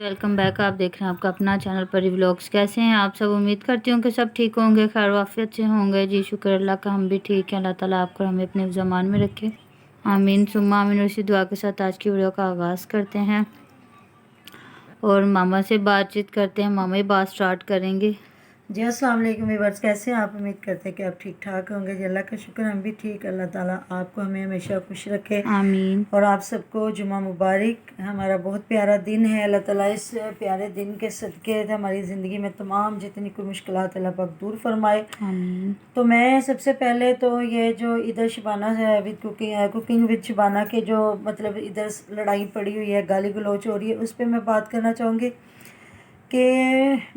Welcome back. आप देख रहे हैं आपका अपना चैनल परी व्लॉग्स। कैसे हैं आप सब? उम्मीद करती हूँ कि सब ठीक होंगे, खैर वाफियत से होंगे। जी शुक्र अल्लाह का, हम भी ठीक हैं। अल्लाह ताला आपको हमें अपने ज़मान में रखे, आमीन सुम्मा आमीन। उसी दुआ के साथ आज की वीडियो का आगाज़ करते हैं और मामा से बातचीत करते हैं। मामा ही बात स्टार्ट करेंगे। जी अस्सलाम वालेकुम व्यूअर्स, कैसे हैं आप? उम्मीद करते हैं कि आप ठीक ठाक होंगे। जी अल्लाह का शुक्र, हम भी ठीक। अल्लाह ताला आपको हमें हमेशा खुश रखे आमीन। और आप सबको जुमा मुबारक। हमारा बहुत प्यारा दिन है। अल्लाह ताला इस प्यारे दिन के सदक़े हमारी ज़िंदगी में तमाम जितनी कोई मुश्किलात अल्लाह पाक दूर फरमाए। आमीन। तो मैं सबसे पहले तो ये जो इधर शबाना है विद कुकिंग विद शबाना के जो मतलब इधर लड़ाई पड़ी हुई है, गाली गलौच हो रही है, उस पर मैं बात करना चाहूँगी कि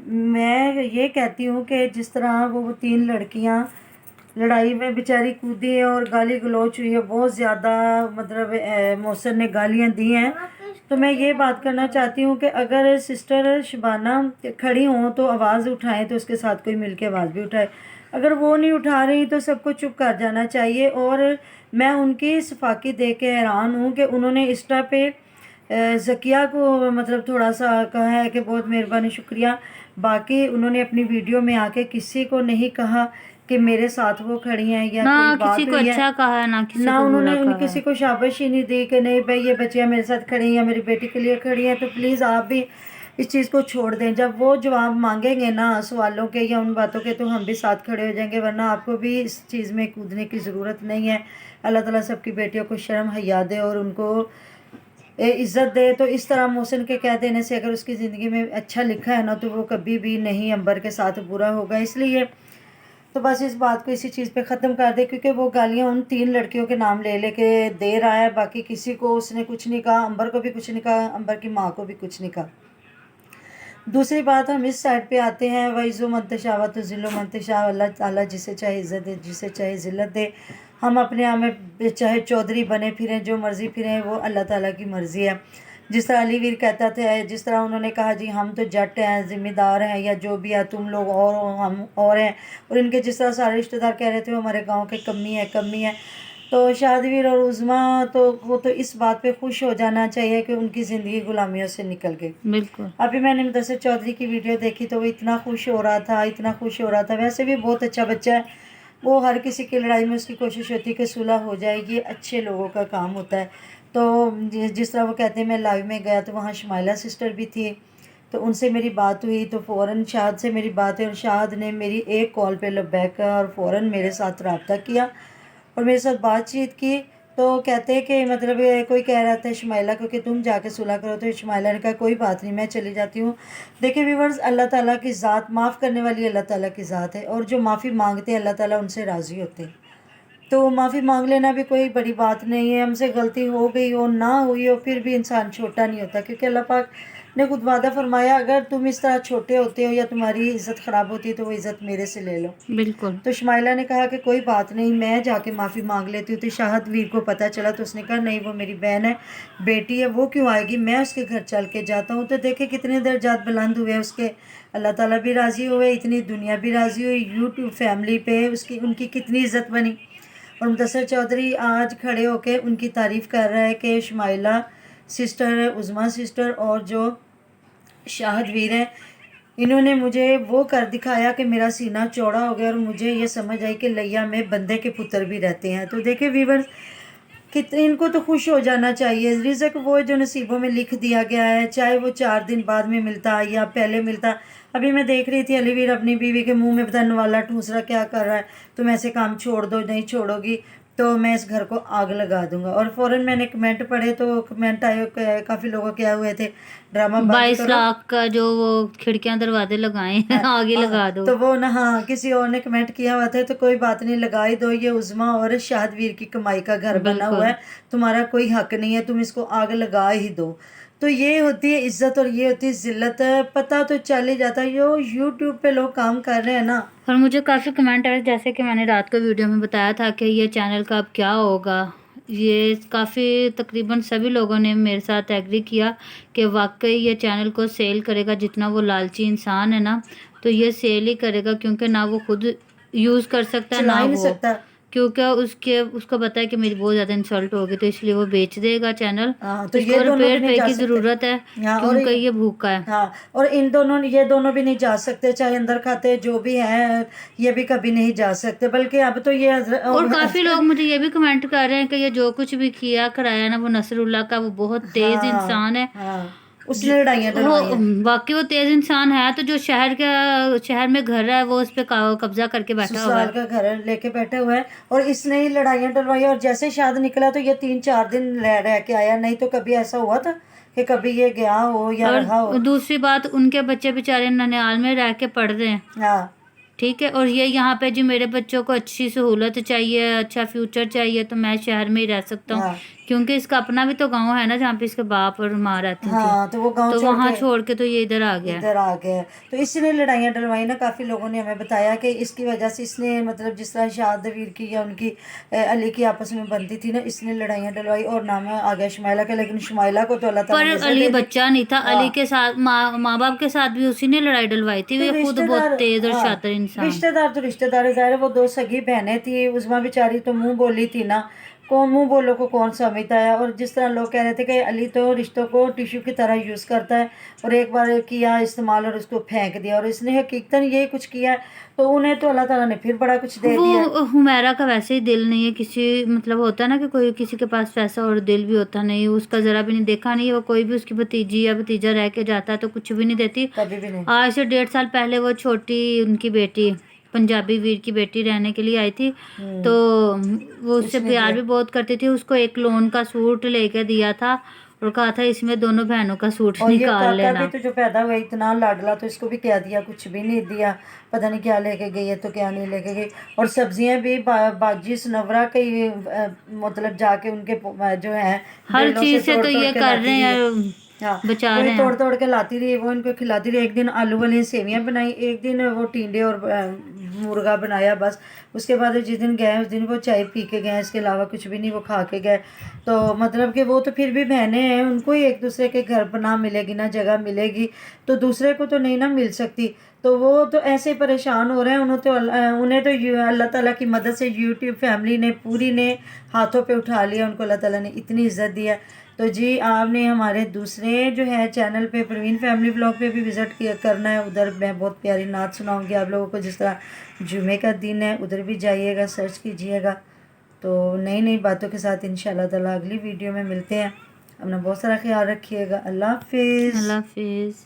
मैं ये कहती हूँ कि जिस तरह वो 3 लड़कियाँ लड़ाई में बेचारी कूदी हैं और गाली गलौच हुई है, बहुत ज़्यादा मतलब मौसर ने गालियाँ दी हैं। तो मैं ये बात करना चाहती हूँ कि अगर सिस्टर शबाना खड़ी हों तो आवाज़ उठाएं, तो उसके साथ कोई मिल के आवाज़ भी उठाए। अगर वो नहीं उठा रही तो सबको चुप कर जाना चाहिए। और मैं उनकी सफाकी देख के हैरान हूँ कि उन्होंने इंस्टा पे ज़किया को मतलब थोड़ा सा कहा है कि बहुत मेहरबानी शुक्रिया। बाकी उन्होंने अपनी वीडियो में आके किसी को नहीं कहा कि मेरे साथ वो खड़ी हैं या ना कोई किसी बात को हुई है, अच्छा कहा है ना किसी ना को बुरा उन्होंने कहा किसी है। को शाबाश ही नहीं दी कि नहीं भाई ये बच्चियाँ मेरे साथ खड़ी हैं या मेरी बेटी के लिए खड़ी हैं। तो प्लीज़ आप भी इस चीज़ को छोड़ दें। जब वो जवाब मांगेंगे ना सवालों के या उन बातों के, तो हम भी साथ खड़े हो जाएंगे, वरना आपको भी इस चीज़ में कूदने की ज़रूरत नहीं है। अल्लाह ताला सबकी बेटियों को शर्म हया दे और उनको इज़्ज़त दे। तो इस तरह मोहसिन के कह देने से अगर उसकी ज़िंदगी में अच्छा लिखा है ना, तो वो कभी भी नहीं अंबर के साथ बुरा होगा। इसलिए तो बस इस बात को इसी चीज़ पे ख़त्म कर दे, क्योंकि वो गालियाँ उन 3 लड़कियों के नाम ले लेके दे रहा है। बाकी किसी को उसने कुछ नहीं कहा, अंबर को भी कुछ नहीं कहा, अंबर की माँ को भी कुछ नहीं कहा। दूसरी बात, हम इस साइड पे आते हैं, वईज़ो मंतशावा तो ज़िलो मंतशा। अल्लाह ताला जिसे चाहे इज़्ज़त दे, जिसे चाहे ज़िल्लत दे। हम अपने आप में चाहे चौधरी बने फिरें, जो मर्ज़ी फिरें, वो अल्लाह ताला की मर्ज़ी है। जिस तरह अली वीर कहता था, जिस तरह उन्होंने कहा जी हम तो जट हैं, ज़िम्मेदार हैं, या जो भी है, तुम लोग और हो हम और हैं। और इनके जिस तरह सारे रिश्तेदार कह रहे थे हमारे गाँव के कमी है कमी है। तो शादवीर और उज़मा तो वो तो इस बात पे खुश हो जाना चाहिए कि उनकी ज़िंदगी गुलामियों से निकल गई। बिल्कुल। अभी मैंने मुदस्सिर चौधरी की वीडियो देखी तो वो इतना खुश हो रहा था, इतना खुश हो रहा था। वैसे भी बहुत अच्छा बच्चा है, वो हर किसी की लड़ाई में उसकी कोशिश होती है कि सुलह हो जाए, ये अच्छे लोगों का काम होता है। तो जिस तरह वो कहते हैं, मैं लाइव में गया तो वहाँ शमाइला सिस्टर भी थी, तो उनसे मेरी बात हुई तो फ़ौरन शाहद से मेरी बात हुई और शाहद ने मेरी एक कॉल पे लब्बैक कहा और फ़ौरन मेरे साथ रब्ता किया और मेरे साथ बातचीत की। तो कहते हैं कि मतलब कोई कह रहा था शमाइला को कि तुम जाके सुलह करो, तो शमाइला ने कहा कोई बात नहीं, मैं चली जाती हूँ। देखिए व्यूअर्स, अल्लाह ताला की ज़ात माफ़ करने वाली अल्लाह ताला की ज़ात है, और जो माफ़ी मांगते हैं अल्लाह ताला उनसे राज़ी होते हैं। तो माफ़ी मांग लेना भी कोई बड़ी बात नहीं है। हमसे गलती हो गई हो ना हुई हो, फिर भी इंसान छोटा नहीं होता, क्योंकि अल्लाह पाक ने खुद वादा फरमाया, अगर तुम इस तरह छोटे होते हो या तुम्हारी इज़्ज़त ख़राब होती है तो वो इज़्ज़त मेरे से ले लो। बिल्कुल। तो शमाइला ने कहा कि कोई बात नहीं, मैं जाके माफ़ी मांग लेती हूँ। तो शाहद वीर को पता चला तो उसने कहा नहीं, वो मेरी बहन है, बेटी है, वो क्यों आएगी, मैं उसके घर चल के जाता हूँ। तो देखे कितने दर्जात बुलंद हुए उसके, अल्लाह ताला भी राज़ी हुए, इतनी दुनिया भी राज़ी हुई, यूट्यूब फैमिली पे उसकी उनकी कितनी इज़्ज़त बनी। और मुदस्सिर चौधरी आज खड़े होके उनकी तारीफ़ कर रहा है कि शमाइला सिस्टर, उज़मा सिस्टर और जो शाहद वीर हैं, इन्होंने मुझे वो कर दिखाया कि मेरा सीना चौड़ा हो गया और मुझे ये समझ आई कि लैया में बंदे के पुत्र भी रहते हैं। तो देखिए वीवर्स, कितने इनको तो खुश हो जाना चाहिए। रिज़्क वो जो नसीबों में लिख दिया गया है, चाहे वो 4 दिन बाद में मिलता या पहले मिलता। अभी मैं देख रही थी अलीवीर अपनी बीवी के मुंह में पता नवाला ठूस रहा क्या कर रहा है, तुम ऐसे काम छोड़ दो, नहीं छोड़ोगी तो मैं इस घर को आग लगा दूंगा। और फ़ौरन मैंने कमेंट पढ़े तो कमेंट आए, काफ़ी लोगों के आए हुए थे, ड्रामा बंद 22 करो। लाख का जो वो खिड़कियां दरवाजे लगाए हैं हाँ, आगे लगा दो। तो वो ना, हाँ, किसी और ने कमेंट किया हुआ था, तो कोई बात नहीं, लगा ही दो, ये उज़मा और शाहदवीर की कमाई का घर बना हुआ बिल्कुल। है, तुम्हारा कोई हक नहीं है, तुम इसको आग लगा ही दो। तो ये होती है इज्जत और ये होती है जिल्लत। पता तो चल ही जाता है, यो यूट्यूब पे लोग काम कर रहे हैं ना। और मुझे काफ़ी कमेंट आए, जैसे कि मैंने रात को वीडियो में बताया था कि ये चैनल का अब क्या होगा। ये काफ़ी तकरीबन सभी लोगों ने मेरे साथ एग्री किया कि वाकई ये चैनल को सेल करेगा। जितना वो लालची इंसान है ना, तो ये सेल ही करेगा, क्योंकि ना वो खुद यूज़ कर सकता है चला ना ही नहीं वो। सकता। क्योंकि उसको पता है कि मेरी बहुत ज़्यादा इंसल्ट होगी, तो इसलिए वो बेच देगा चैनल। हाँ, तो इसको ये दोनों भी रिपेयर नहीं पे जा की सकते। ज़रूरत है, हाँ, और क्योंकि ये भूखा है। हाँ, और ये दोनों भी नहीं जा सकते, चाहे अंदर खाते जो भी हैं, ये भी कभी नहीं जा सकते। बल्कि अब तो ये और काफ़ी लोग मुझे ये भी कमेंट कर रहे हैं कि ये जो कुछ भी किया कराया ना, वो नसरुल्लाह का, वो बहुत तेज़ हाँ इंसान है। हाँ, उसने लड़ाइयाँ वो डलवाई है। बाकी वो तेज़ इंसान है, तो जो शहर में घर है वो उस पे कब्जा करके बैठा हुआ ससुराल है। का घर लेके बैठे हुए हैं, और इसने ही लड़ाइयाँ डलवाई। और जैसे शाद निकला तो ये 3-4 दिन रह के आया, नहीं तो कभी ऐसा हुआ था कि कभी ये गया हो या और रहा हो। दूसरी बात, उनके बच्चे बेचारे ननिहाल में रह के पढ़ रहे हैं, हाँ ठीक है। और ये यहाँ पे जो मेरे बच्चों को अच्छी सहूलत चाहिए, अच्छा फ्यूचर चाहिए, तो मैं शहर में ही रह सकता हूँ, हाँ क्योंकि इसका अपना भी तो गांव है ना, जहाँ पे इसके बाप और माँ रहती थी। हाँ, तो वो गांव तो छोड़ वहाँ के छोड़ के तो ये इधर आ गया है। इधर आ गए। तो इसने लड़ाइयाँ डलवाई ना, काफ़ी लोगों ने हमें बताया कि इसकी वजह से इसने, मतलब जिस तरह शाद वीर की या उनकी अली की आपस में बनती थी ना, इसने लड़ाइयाँ डलवाई और नाम आ गया शुमाइला का। लेकिन शुमाइला को तो अल्लाह ताला पर ने इज्जत अली दे दी। बच्चा नहीं था, हाँ, अली के साथ माँ बाप के साथ भी उसी ने लड़ाई डलवाई थी। तो ये खुद बहुत रिश्तेदार, तेज और हाँ, शातिर इंसान। रिश्तेदार तो रिश्तेदार है, ज़ाहिर है। वो दो सगी बहनें थी, उज़मा बेचारी तो मुंह बोली थी ना, कौन मुंह बोलो को कौन समझता है। और जिस तरह लोग कह रहे थे कि अली तो रिश्तों को टिश्यू की तरह यूज़ करता है, और एक बार किया इस्तेमाल और उसको फेंक दिया, और इसने हकीकतन यही कुछ किया है। तो उन्हें तो अल्लाह ताला ने फिर बड़ा कुछ दे दिया है। वो हुमैरा का वैसे ही दिल नहीं है किसी, मतलब होता है ना कि कोई किसी के पास पैसा और दिल भी होता नहीं, उसका जरा भी नहीं देखा नहीं। वो कोई भी उसकी भतीजी या भतीजा रह के जाता है तो कुछ भी नहीं देती। कभी भी नहीं। आज से 1.5 साल पहले वो छोटी उनकी बेटी, पंजाबी वीर की बेटी रहने के लिए आई थी, तो हम्म, वो उससे कुछ नहीं प्यार दिया। भी बहुत करती थी। उसको एक लोन का सूट लेके दिया था और कहा था इसमें दोनों बहनों का सूट और ये निकाल काका भी लेना। तो जो पैदा हुआ इतना लाडला, तो इसको भी क्या दिया, कुछ भी नहीं दिया। पता नहीं क्या लेके गई है, तो क्या नहीं लेके गई। और सब्जियां भी बाजी सनवरा के ही, मतलब जाके उनके जो है हर बेलों से चीज से तोड़ तो तोड़ ये के कर लाती रहे रही है। हैं, हाँ, बचा वही रहे तोड़ हैं। तोड़ के लाती रही, वो इनको खिलाती रही। एक दिन आलू वाली सेवियां बनाई, एक दिन वो टिंडे और मुर्गा बनाया, बस। उसके बाद जिस दिन गए उस दिन वो चाय पी के गए, इसके अलावा कुछ भी नहीं वो खा के गए। तो मतलब कि वो तो फिर भी बहनें हैं, उनको ही एक दूसरे के घर पर ना मिलेगी, ना जगह मिलेगी, तो दूसरे को तो नहीं ना मिल सकती। तो वो तो ऐसे ही परेशान हो रहे हैं। उन्हें तो अल्लाह ताला की मदद से यूट्यूब फैमिली ने पूरी ने हाथों पे उठा लिया, उनको अल्लाह ताला ने इतनी इज्जत दिया। तो जी, आपने हमारे दूसरे जो है चैनल पे परवीन फैमिली ब्लॉग पे भी विज़िट किया करना है। उधर मैं बहुत प्यारी नात सुनाऊंगी आप लोगों को, जिस तरह जुमे का दिन है, उधर भी जाइएगा, सर्च कीजिएगा। तो नई नई बातों के साथ इंशाल्लाह ताला अगली वीडियो में मिलते हैं। अपना बहुत सारा ख्याल रखिएगा। अल्लाह हाफिज़। अल्लाह हाफिज।